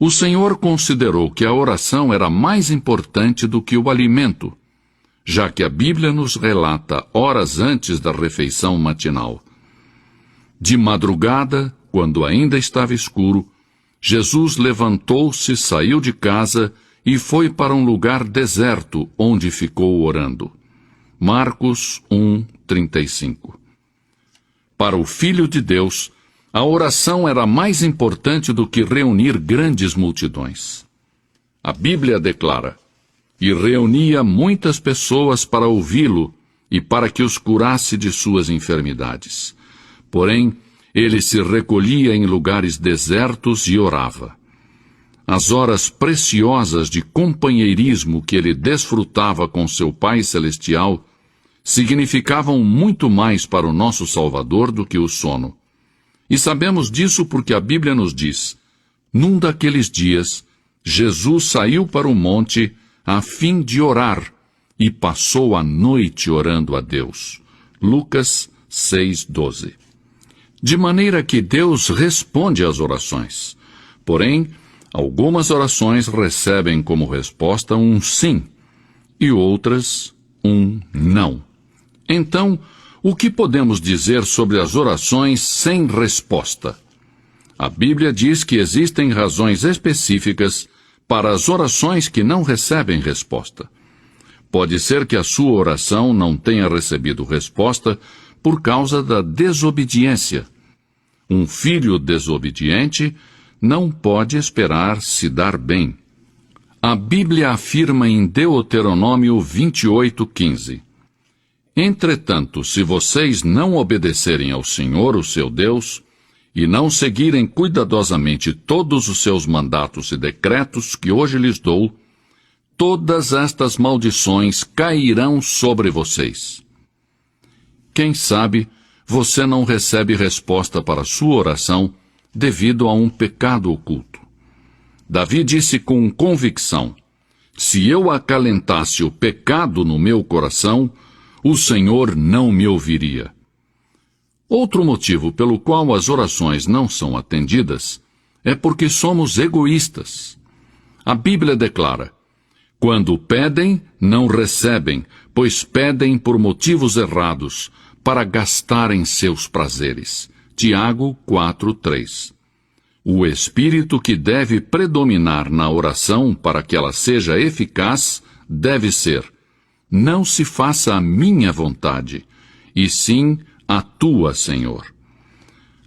O Senhor considerou que a oração era mais importante do que o alimento, já que a Bíblia nos relata horas antes da refeição matinal. De madrugada, quando ainda estava escuro, Jesus levantou-se, saiu de casa e foi para um lugar deserto, onde ficou orando. Marcos 1:35. Para o Filho de Deus, a oração era mais importante do que reunir grandes multidões. A Bíblia declara: "E reunia muitas pessoas para ouvi-lo e para que os curasse de suas enfermidades. Porém, ele se recolhia em lugares desertos e orava." As horas preciosas de companheirismo que ele desfrutava com seu Pai Celestial significavam muito mais para o nosso Salvador do que o sono. E sabemos disso porque a Bíblia nos diz: "Num daqueles dias, Jesus saiu para o monte a fim de orar e passou a noite orando a Deus." Lucas 6:12. De maneira que Deus responde às orações. Porém, algumas orações recebem como resposta um sim e outras um não. Então, o que podemos dizer sobre as orações sem resposta? A Bíblia diz que existem razões específicas para as orações que não recebem resposta. Pode ser que a sua oração não tenha recebido resposta por causa da desobediência. Um filho desobediente não pode esperar se dar bem. A Bíblia afirma em Deuteronômio 28:15: "Entretanto, se vocês não obedecerem ao Senhor, o seu Deus, e não seguirem cuidadosamente todos os seus mandatos e decretos que hoje lhes dou, todas estas maldições cairão sobre vocês." Quem sabe você não recebe resposta para sua oração devido a um pecado oculto. Davi disse com convicção: "Se eu acalentasse o pecado no meu coração, o Senhor não me ouviria." Outro motivo pelo qual as orações não são atendidas é porque somos egoístas. A Bíblia declara: "Quando pedem, não recebem, pois pedem por motivos errados, para gastarem seus prazeres." Tiago 4:3. O espírito que deve predominar na oração para que ela seja eficaz deve ser: "Não se faça a minha vontade, e sim a tua, Senhor."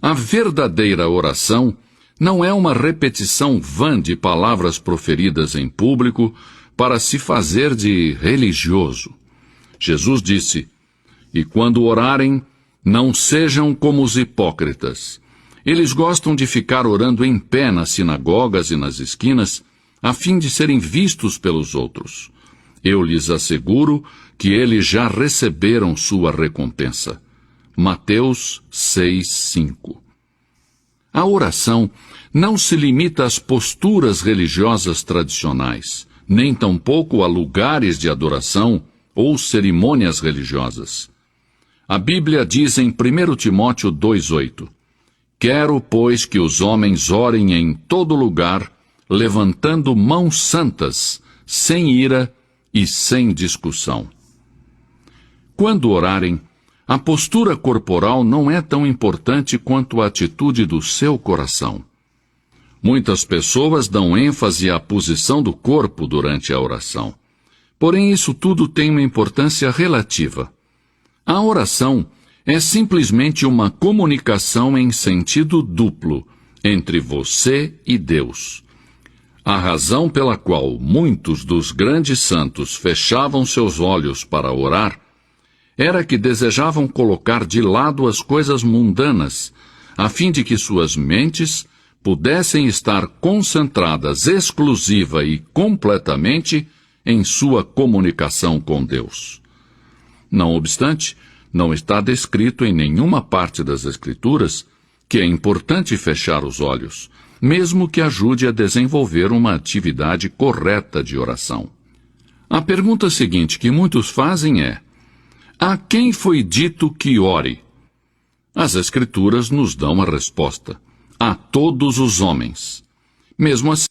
A verdadeira oração não é uma repetição vã de palavras proferidas em público para se fazer de religioso. Jesus disse: "E quando orarem, não sejam como os hipócritas. Eles gostam de ficar orando em pé nas sinagogas e nas esquinas, a fim de serem vistos pelos outros. Eu lhes asseguro que eles já receberam sua recompensa." Mateus 6:5. A oração não se limita às posturas religiosas tradicionais, nem tampouco a lugares de adoração ou cerimônias religiosas. A Bíblia diz em 1 Timóteo 2:8: "Quero, pois, que os homens orem em todo lugar, levantando mãos santas, sem ira e sem discussão." Quando orarem, a postura corporal não é tão importante quanto a atitude do seu coração. Muitas pessoas dão ênfase à posição do corpo durante a oração. Porém, isso tudo tem uma importância relativa. A oração é simplesmente uma comunicação em sentido duplo entre você e Deus. A razão pela qual muitos dos grandes santos fechavam seus olhos para orar era que desejavam colocar de lado as coisas mundanas, a fim de que suas mentes pudessem estar concentradas exclusiva e completamente em sua comunicação com Deus. Não obstante, não está descrito em nenhuma parte das Escrituras que é importante fechar os olhos, mesmo que ajude a desenvolver uma atividade correta de oração. A pergunta seguinte que muitos fazem é: a quem foi dito que ore? As Escrituras nos dão a resposta: a todos os homens. Mesmo assim,